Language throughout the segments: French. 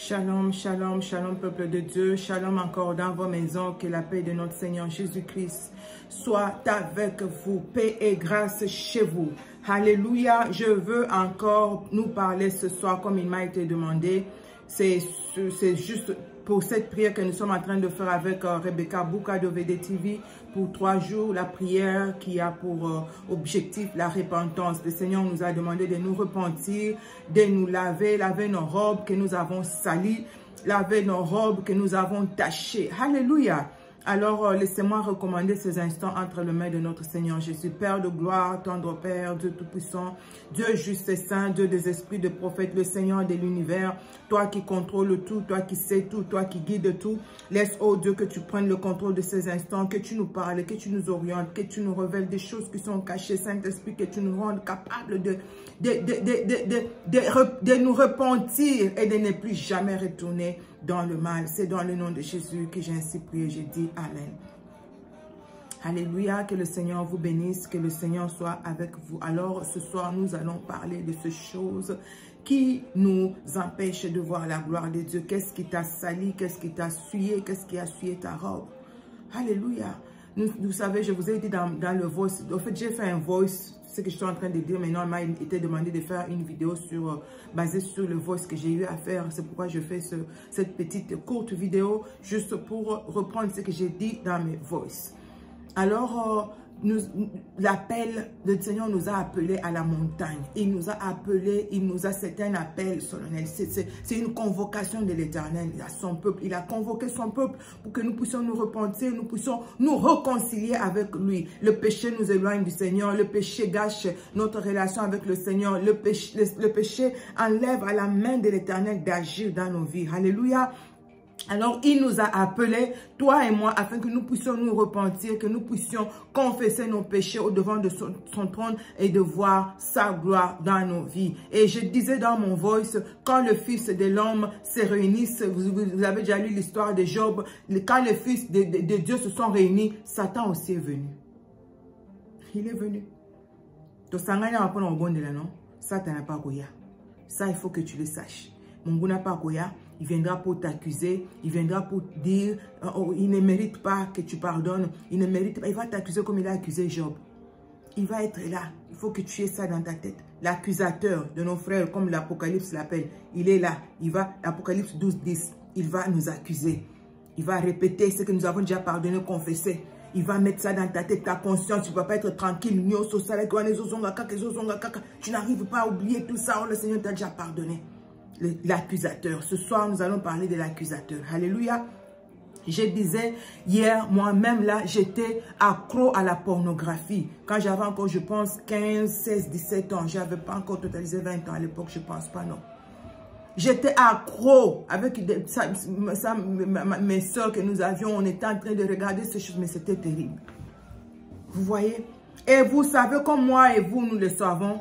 Shalom, shalom, shalom, peuple de Dieu. Shalom encore dans vos maisons. Que la paix de notre Seigneur Jésus-Christ soit avec vous. Paix et grâce chez vous. Alléluia. Je veux encore nous parler ce soir comme il m'a été demandé. C'est juste pour cette prière que nous sommes en train de faire avec Rebecca Bouka de VDTV pour 3 jours. La prière qui a pour objectif la repentance. Le Seigneur nous a demandé de nous repentir, de nous laver nos robes que nous avons salies, laver nos robes que nous avons tachées. Alléluia. Alors, laissez-moi recommander ces instants entre les mains de notre Seigneur Jésus. Père de gloire, tendre Père, Dieu Tout-Puissant, Dieu juste et saint, Dieu des esprits de prophètes, le Seigneur de l'univers, toi qui contrôles tout, toi qui sais tout, toi qui guides tout. Laisse, oh Dieu, que tu prennes le contrôle de ces instants, que tu nous parles, que tu nous orientes, que tu nous révèles des choses qui sont cachées, Saint-Esprit, que tu nous rendes capables de nous repentir et de ne plus jamais retourner dans le mal. C'est dans le nom de Jésus que j'ai ainsi prié, j'ai dit Amen. Alléluia, que le Seigneur vous bénisse, que le Seigneur soit avec vous. Alors, ce soir, nous allons parler de ces choses qui nous empêchent de voir la gloire de Dieu. Qu'est-ce qui t'a sali? Qu'est-ce qui t'a souillé? Qu'est-ce qui a souillé ta robe? Alléluia. Vous savez, je vous ai dit dans le voice, en fait, j'ai fait un voice, ce que je suis en train de dire, maintenant, il m'a été demandé de faire une vidéo basée sur le voice que j'ai eu à faire. C'est pourquoi je fais cette petite courte vidéo, juste pour reprendre ce que j'ai dit dans mes voices. Alors, l'appel du Seigneur nous a appelés à la montagne. Il nous a appelés, c'est un appel solennel. C'est une convocation de l'Éternel à son peuple. Il a convoqué son peuple pour que nous puissions nous repentir, nous puissions nous réconcilier avec lui. Le péché nous éloigne du Seigneur. Le péché gâche notre relation avec le Seigneur. Le péché enlève à la main de l'Éternel d'agir dans nos vies. Alléluia. Alors, il nous a appelés, toi et moi, afin que nous puissions nous repentir, que nous puissions confesser nos péchés au devant de son trône et de voir sa gloire dans nos vies. Et je disais dans mon voice, quand le Fils de l'homme se réunissent, vous avez déjà lu l'histoire de Job, quand les fils de Dieu se sont réunis, Satan aussi est venu. Il est venu. Satan n'a pas goya. Ça, il faut que tu le saches. Mon n'a pas goya. Il viendra pour t'accuser, il viendra pour dire, oh, il ne mérite pas que tu pardonnes, il ne mérite pas, il va t'accuser comme il a accusé Job. Il va être là, il faut que tu aies ça dans ta tête. L'accusateur de nos frères, comme l'Apocalypse l'appelle, il est là, il va, l'Apocalypse 12, 10, il va nous accuser. Il va répéter ce que nous avons déjà pardonné, confessé. Il va mettre ça dans ta tête, ta conscience, tu ne vas pas être tranquille. Tu n'arrives pas à oublier tout ça, oh, le Seigneur t'a déjà pardonné. L'accusateur. Ce soir, nous allons parler de l'accusateur. Alléluia. Je disais hier, moi-même là, j'étais accro à la pornographie. Quand j'avais encore, je pense, 15, 16, 17 ans. Je n'avais pas encore totalisé 20 ans à l'époque, je ne pense pas, non. J'étais accro avec mes soeurs que nous avions. On était en train de regarder ces choses, mais c'était terrible. Vous voyez? Et vous savez, comme moi et vous, nous le savons,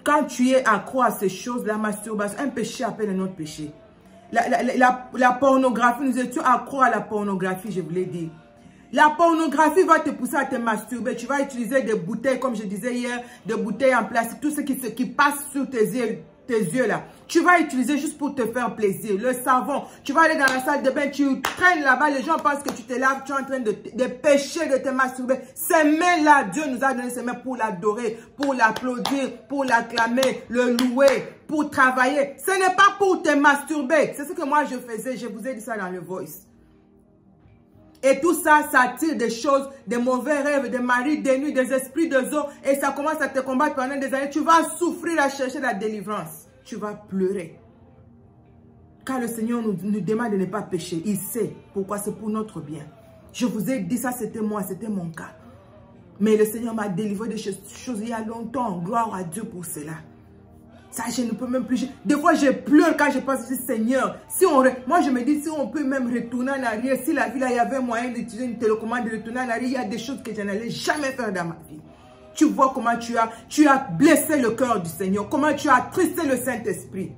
quand tu es accro à ces choses, la masturbation, un péché appelle un autre péché. La pornographie, nous étions accro à la pornographie, je vous l'ai dit. La pornographie va te pousser à te masturber. Tu vas utiliser des bouteilles, comme je disais hier, des bouteilles en plastique, tout ce qui passe sur tes yeux là. Tu vas utiliser juste pour te faire plaisir. Le savon, tu vas aller dans la salle de bain, tu traînes là-bas, les gens pensent que tu te laves, tu es en train de pécher, de te masturber. Ces mains-là, Dieu nous a donné ces mains pour l'adorer, pour l'applaudir, pour l'acclamer, le louer, pour travailler. Ce n'est pas pour te masturber. C'est ce que moi je faisais, je vous ai dit ça dans le voice. Et tout ça, ça attire des choses, des mauvais rêves, des maris, des nuits, des esprits de zoo. Et ça commence à te combattre pendant des années. Tu vas souffrir à chercher la délivrance. Tu vas pleurer. Quand le Seigneur nous demande de ne pas pécher, il sait pourquoi, c'est pour notre bien. Je vous ai dit ça, c'était moi, c'était mon cas. Mais le Seigneur m'a délivré de choses il y a longtemps. Gloire à Dieu pour cela. Ça, je ne peux même plus. Des fois, je pleure quand je pense, je dis, Seigneur, moi, je me dis, si on peut même retourner en arrière, si la vie, là, il y avait moyen d'utiliser une télécommande, de retourner en arrière, il y a des choses que je n'allais jamais faire dans ma vie. Tu vois comment tu as blessé le cœur du Seigneur, comment tu as attristé le Saint-Esprit.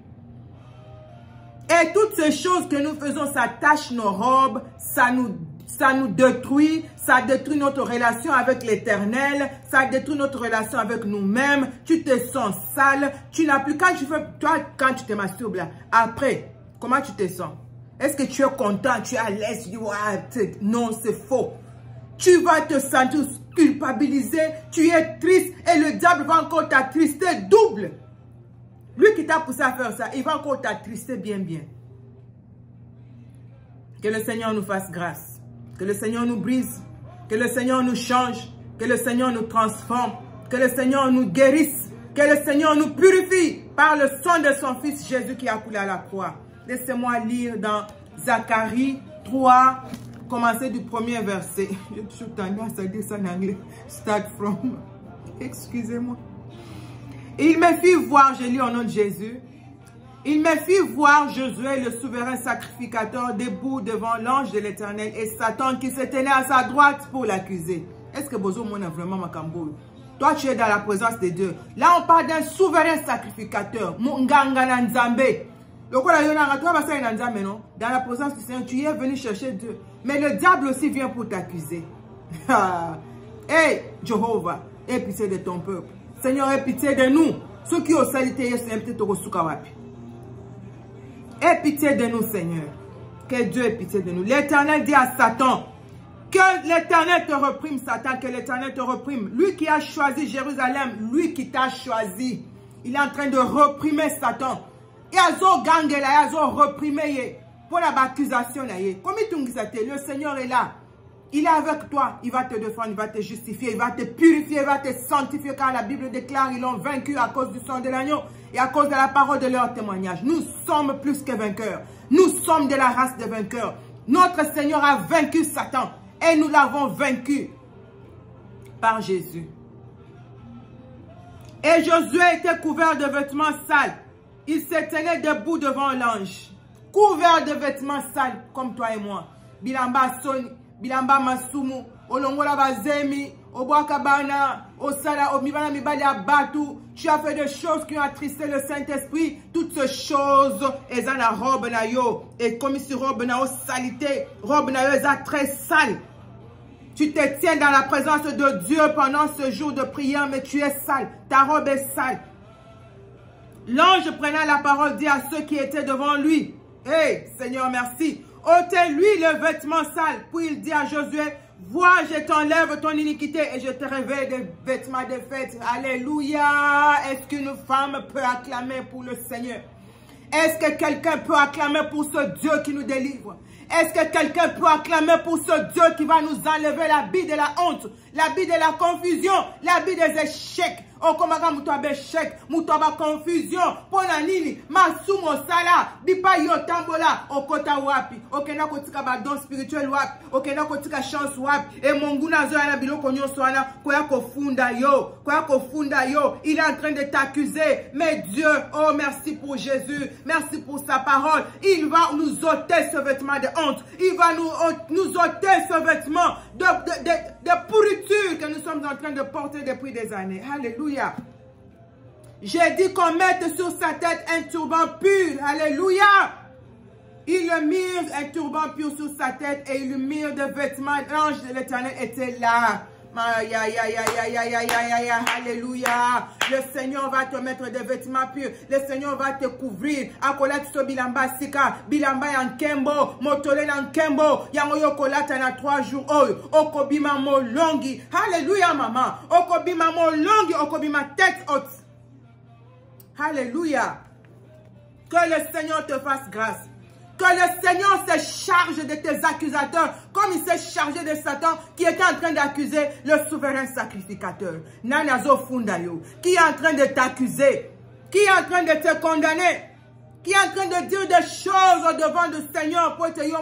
Et toutes ces choses que nous faisons, ça tache nos robes, ça nous détruit, ça détruit notre relation avec l'Éternel, ça détruit notre relation avec nous-mêmes. Tu te sens sale, tu n'as plus, quand tu te masturbes là, après, Comment tu te sens? Est-ce que tu es content, tu es à l'aise? Tu dis, ouais, non, c'est faux. Tu vas te sentir culpabilisé, tu es triste et le diable va encore t'attrister double. Lui qui t'a poussé à faire ça, il va encore t'attrister bien. Que le Seigneur nous fasse grâce. Que le Seigneur nous brise. Que le Seigneur nous change. Que le Seigneur nous transforme. Que le Seigneur nous guérisse. Que le Seigneur nous purifie par le sang de son Fils Jésus qui a coulé à la croix. Laissez-moi lire dans Zacharie 3, commencer du premier verset. J'ai toujours tendance à dire ça en anglais. Start from. Excusez-moi. Il me fit voir, je lis au nom de Jésus. Il me fit voir Josué, le souverain sacrificateur, debout devant l'ange de l'Éternel et Satan qui se tenait à sa droite pour l'accuser. Est-ce que Bozo Mona vraiment Makambo? Toi, tu es dans la présence de Dieu. Là, on parle d'un souverain sacrificateur. Munganga Nzambe. Dans la présence du Seigneur, tu es venu chercher Dieu. Mais le diable aussi vient pour t'accuser. Hey, Jéhovah, aie pitié de ton peuple. Seigneur, aie pitié de nous. Ceux qui ont salité, aie pitié de nous, Seigneur. Que Dieu ait pitié de nous. L'Éternel dit à Satan, que l'Éternel te reprime, Satan, que l'Éternel te reprime. Lui qui a choisi Jérusalem, lui qui t'a choisi, il est en train de reprimer Satan. Et azo gangela, azo reprimer pour la accusation. Le Seigneur est là. Il est avec toi. Il va te défendre, il va te justifier, il va te purifier, il va te sanctifier. Car la Bible déclare qu'ils l'ont vaincu à cause du sang de l'agneau et à cause de la parole de leur témoignage. Nous sommes plus que vainqueurs. Nous sommes de la race des vainqueurs. Notre Seigneur a vaincu Satan et nous l'avons vaincu par Jésus. Et Josué était couvert de vêtements sales. Il se tenait debout devant l'ange, couvert de vêtements sales comme toi et moi. Bilamba Soni. Bilamba Masumu, Olongola Bazemi, Oboakabana, Osala, Omibana Mibali Abatu. Tu as fait des choses qui ont attristé le Saint-Esprit. Toutes ces choses, elles ont la robe na yo. Et comme si robe na yo salité, robe na yo, elles sont très sales. Tu te tiens dans la présence de Dieu pendant ce jour de prière, mais tu es sale. Ta robe est sale. L'ange prenant la parole dit à ceux qui étaient devant lui, hey, Seigneur, merci. ôtez-lui le vêtement sale. Puis il dit à Josué, vois, je t'enlève ton iniquité et je te révèle des vêtements de fête. Alléluia. Est-ce qu'une femme peut acclamer pour le Seigneur? Est-ce que quelqu'un peut acclamer pour ce Dieu qui nous délivre? Est-ce que quelqu'un peut acclamer pour ce Dieu qui va nous enlever l'habit de la honte, l'habit de la confusion, l'habit des échecs? Oh, comme un échec, mutaba confusion, ponanini, masumo sala, bipa yo tambola, okota wapi, okena kotika ba don spirituel wapi, okena kotika chance wapi, et monguna zo yana biloko nyonso wana, koya kofunda yo, il est en train de t'accuser, mais Dieu, oh merci pour Jésus, merci pour sa parole, il va nous ôter ce vêtement de honte, il va nous ôter ce vêtement de pourriture que nous sommes en train de porter depuis des années. Alléluia. J'ai dit qu'on mette sur sa tête un turban pur. Alléluia. Il le mire un turban pur sur sa tête et il le mire de vêtements. L'ange de l'Éternel était là. Aïe, aïe, aïe, aïe, aïe, aïe, aïe, aïe, alléluia. Le Seigneur va te mettre des vêtements purs. Le Seigneur va te couvrir. Akolat so bilamba sika, bilamba yankembo, motole yankembo, yango yokolata na 3 jours oyo. Okobima molongi. Alléluia, maman. Okobima molongi, okobima tête haute. Alléluia. Que le Seigneur te fasse grâce. Que le Seigneur se charge de tes accusateurs comme il s'est chargé de Satan qui était en train d'accuser le souverain sacrificateur. Nanazo Fundayo, qui est en train de t'accuser, qui est en train de te condamner, qui est en train de dire des choses devant le Seigneur pour te dire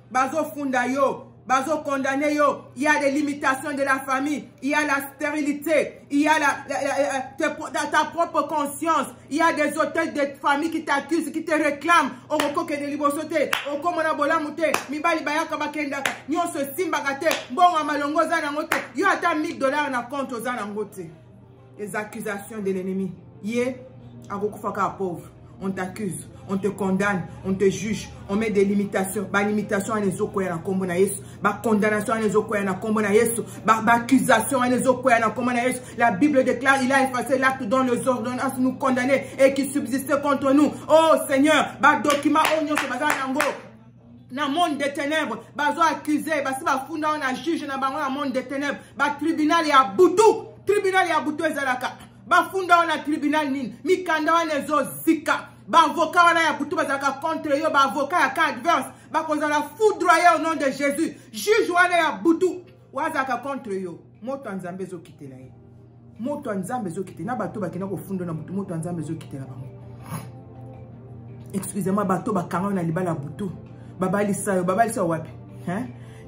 Bazo Fundayo. Bazo condamné yo, il y a des limitations de la famille, il y a la stérilité, il y a ta propre conscience, il y a des hôtels de famille qui t'accusent, qui te réclament. Oroko ke de libosote, oko mona bola mute, mibali bayaka bakendaka, nyonso simbagate, bonga malongo zana ngote, yo ata $1000 na compte ozana ngote. Les accusations de l'ennemi. Yé, agokufaka pauvre. on t'accuse, on te condamne, on te juge, on met des limitations. Ba limitation à les okoya na kombo na Yesu, ba condamnation à les okoya na kombo na Yesu, ba accusation à les okoya na kombo na Yesu. La Bible déclare, il a effacé l'acte dont les ordonnances nous condamnaient et qui subsistaient contre nous. Oh Seigneur, ba document onyo se bazana nango. Na monde des ténèbres, bazo accusé, basi ba funda on a juge na bango na monde des ténèbres, ba tribunal ya butu, ezalaka. Ba funda on a tribunal nini, mikanda on ezo zika. Ba avocat wana ya butu bazalaka contre yo, ba avocat ya cas adverse, ba kozala foudroyer au nom de Jésus. Juge wana ya butu, wazaka contre yo. Moto nzambe zo kitela ye. Moto nzambe zo kitela na bato bakina ko funda na butu, moto nzambe zo kitela bango. Excusez-moi, bato bakanga na libala butu. Babali sayo wapi?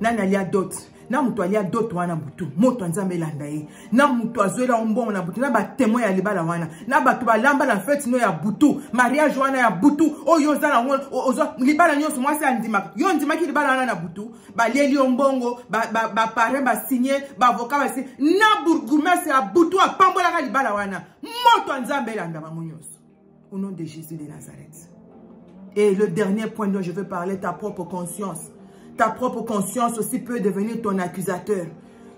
Nani alia dot? Na mutu alia dot wana butu. Moto nzambe landa ye. Na mutu azoela ombongo na butu. Na ba témoin ya libala wana. Na batu balamba na fête no ya butu. Mariage wana ya butu. O yoza na ozo libala nyonso mwasi andima. Yo ndima ki libala wana na butu. Ba leli ombongo, ba parrain ba signer, ba avocat ba signer. Na bourgmestre ya butu apambola ka libala wana. Moto nzambe landa bango nyonso. Au nom de Jésus de Nazareth. Et le dernier point dont je veux parler, ta propre conscience. Ta propre conscience aussi peut devenir ton accusateur.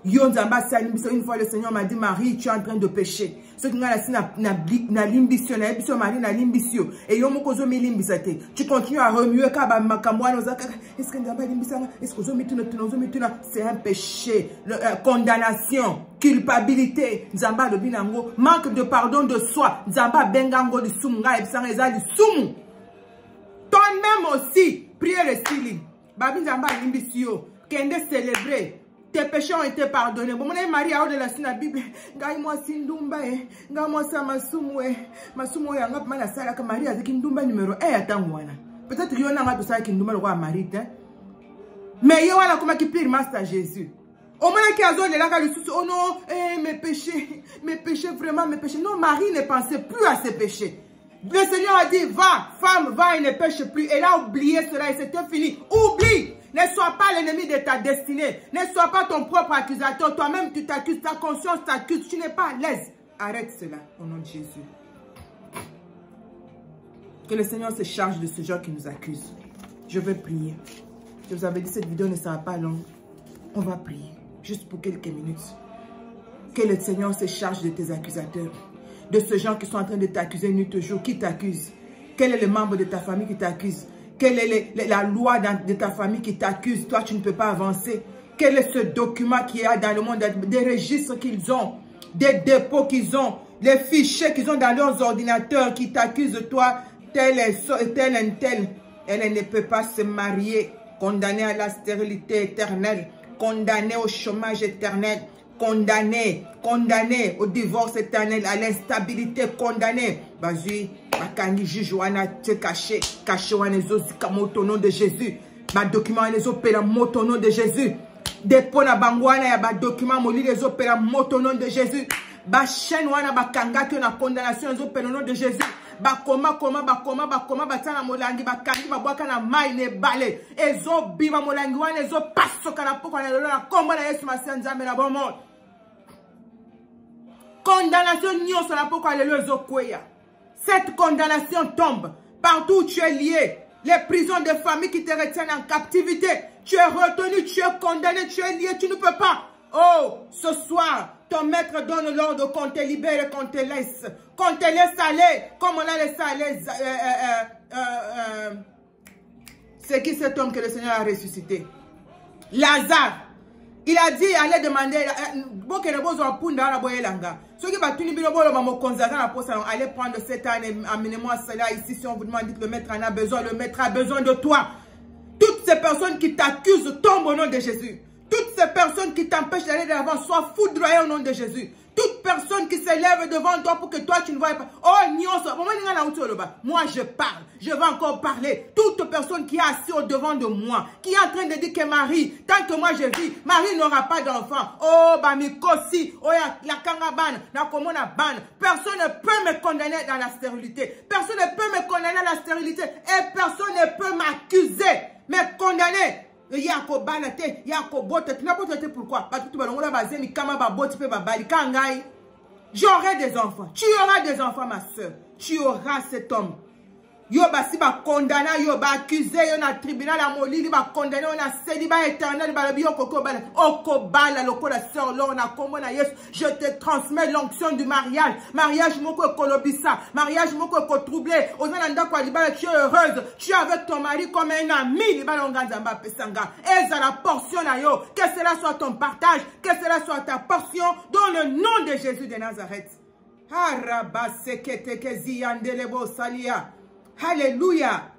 Une fois le Seigneur m'a dit, Marie, tu es en train de pécher. Ce qui na limbisio, na ebiso Marie na limbisio. Et yo mokozo mi limbisate. Tu continues à remuer kaba makamwana ozaka. Est-ce que nzamba limbisanga? Est-ce que zo mituna tuna? C'est un péché. Condamnation, culpabilité. Nzamba de binango, manque de pardon de soi. Nzamba bengango de sumunga ebisanga ezali sumu. Toi-même aussi, priez le style. Babi nzamba limbisio, kende célébrer. Tes péchés ont été pardonnés. Bon, mon Marie a de la Bible. Ngai moi sindumba ngai moi sa masumu masumu yanga mana sala ka Marie avec ndumba numéro 1 atangwana. Peut-être qu'il y en a tout ça qui ndumba le roi Marie mais yo wana comme qui pire master Jésus. Au moins qui a zone là ka le souci oh non mes péchés vraiment mes péchés. Non, Marie ne pensait plus à ses péchés. Le Seigneur a dit va femme va et ne pêche plus. Elle a oublié cela et c'était fini. Oublie. Ne sois pas l'ennemi de ta destinée. Ne sois pas ton propre accusateur. Toi-même, tu t'accuses. Ta conscience t'accuse. Tu n'es pas à l'aise. Arrête cela au nom de Jésus. Que le Seigneur se charge de ce genre qui nous accuse. Je veux prier. Je vous avais dit, cette vidéo ne sera pas longue. On va prier. Juste pour quelques minutes. Que le Seigneur se charge de tes accusateurs. De ce genre qui sont en train de t'accuser nuit et jour. Qui t'accuse? Quel est le membre de ta famille qui t'accuse? Quelle est la loi de ta famille qui t'accuse? Toi, tu ne peux pas avancer. Quel est ce document qu'il y a dans le monde? Des registres qu'ils ont, des dépôts qu'ils ont, les fichiers qu'ils ont dans leurs ordinateurs qui t'accusent, toi, tel et tel. Elle ne peut pas se marier, condamnée à la stérilité éternelle, condamnée au chômage éternel, condamnée au divorce éternel, à l'instabilité, condamnée. Vas-y. Bakangi jujuana te caché wana zozika moto nom de Jésus. Ba document les opéra moto nom de Jésus. Dépôt na bangwana ya ba document moli les opéra moto nom de Jésus. Ba chaîne wana bakanga que na condamnation les opéra nom de Jésus. Ba koma batana molangi bakangi babwaka na mai ne bale. Ezo bima molangi wana ezo passo kana poko na lelo na komba na Yesu masanza na bon monde. Condamnation nyonso na poko na lelo ezo kweya. Cette condamnation tombe partout où tu es lié. Les prisons de famille qui te retiennent en captivité. Tu es retenu, tu es condamné, tu es lié, tu ne peux pas. Oh, ce soir, ton maître donne l'ordre qu'on te libère et qu'on te laisse. Qu'on te laisse aller, comme on a laissé aller. C'est qui cet homme que le Seigneur a ressuscité? Lazare. Il a dit, allez demander, allez prendre cette année, amenez-moi cela ici, si on vous demande, dites le maître en a besoin, le maître a besoin de toi. Toutes ces personnes qui t'accusent tombent au nom de Jésus. Toutes ces personnes qui t'empêchent d'aller de l'avant, soient foudroyées au nom de Jésus. Toute personne qui s'élève devant toi pour que toi tu ne vois pas. Oh, moi je parle, je vais encore parler. Toute personne qui est assise au devant de moi, qui est en train de dire que Marie, tant que moi je vis, Marie n'aura pas d'enfant. Oh, Bamikosi, oh, la Kangaban, la Komona Ban. Personne ne peut me condamner dans la stérilité. Personne ne peut me condamner à la stérilité. Et personne ne peut m'accuser, me condamner. Pourquoi? J'aurai des enfants. Tu auras des enfants, ma soeur. Tu auras cet homme. Yo basi ba condamné, yo ba accusé, yo na tribunal a molili ba condamné, on a célibat éternel, ba le bio koko bala, okobala loko la sœur là, on a comme na yes, je te transmets l'onction du mariage, mariage moko kolobisa, mariage moko ko troublé, ozana kwa libala, tu es heureuse, tu es avec ton mari comme un ami, libala onganzamba pesanga, et ça la portion na yo, que cela soit ton partage, que cela soit ta portion, dans le nom de Jésus de Nazareth. Alléluia.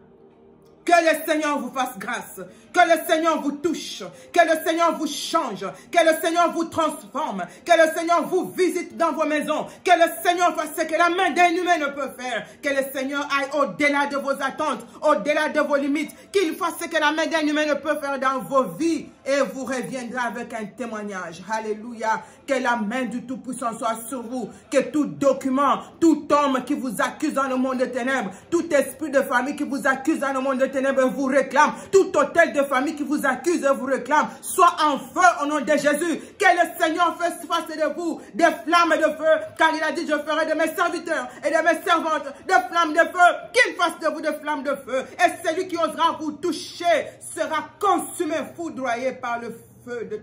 Que le Seigneur vous fasse grâce, que le Seigneur vous touche, que le Seigneur vous change, que le Seigneur vous transforme, que le Seigneur vous visite dans vos maisons, que le Seigneur fasse ce que la main d'un humain ne peut faire, que le Seigneur aille au-delà de vos attentes, au-delà de vos limites, qu'il fasse ce que la main d'un humain ne peut faire dans vos vies et vous reviendra avec un témoignage. Alléluia. Que la main du Tout-Puissant soit sur vous, que tout document, tout homme qui vous accuse dans le monde des ténèbres, tout esprit de famille qui vous accuse dans le monde des ténèbres vous réclame, tout hôtel de famille qui vous accuse et vous réclame, soit en feu au nom de Jésus. Que le Seigneur fasse de vous des flammes de feu, car il a dit, je ferai de mes serviteurs et de mes servantes des flammes de feu, qu'il fasse de vous des flammes de feu, et celui qui osera vous toucher sera consumé, foudroyé par le feu de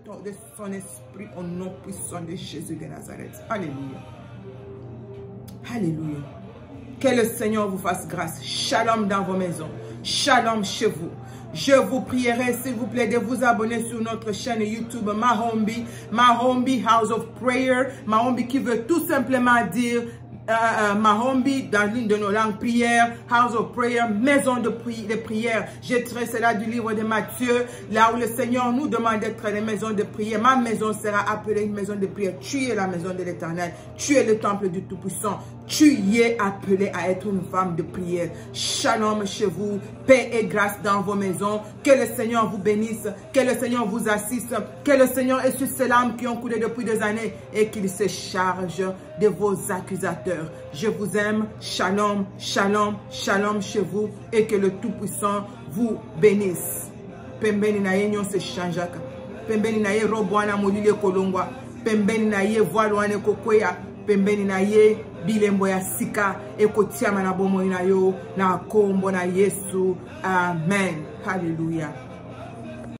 son esprit au nom puissant de Jésus de Nazareth. Alléluia. Alléluia. Que le Seigneur vous fasse grâce. Shalom dans vos maisons. Shalom chez vous. Je vous prierai, s'il vous plaît, de vous abonner sur notre chaîne YouTube Mahombi House of Prayer. Mahombi qui veut tout simplement dire Mahombi dans l'une de nos langues, prière, House of Prayer, maison de prière. J'ai tiré cela du livre de Matthieu, là où le Seigneur nous demande d'être les maisons de prière. Ma maison sera appelée une maison de prière. Tu es la maison de l'Éternel. Tu es le temple du Tout-Puissant. Tu y es appelé à être une femme de prière. Shalom chez vous, paix et grâce dans vos maisons. Que le Seigneur vous bénisse, que le Seigneur vous assiste, que le Seigneur essuie ces larmes qui ont coulé depuis des années et qu'il se charge de vos accusateurs. Je vous aime. Shalom, shalom, shalom chez vous et que le Tout-Puissant vous bénisse. Pembeni na ye nyon se chanjaka. Pembeni na ye robwana molile kolongwa. Pembeni na ye voilwane kokoya. Pembeni na ye bilembo ya sika ekotiama na bomo na yo na kombo na Yesu. Amen. Hallelujah.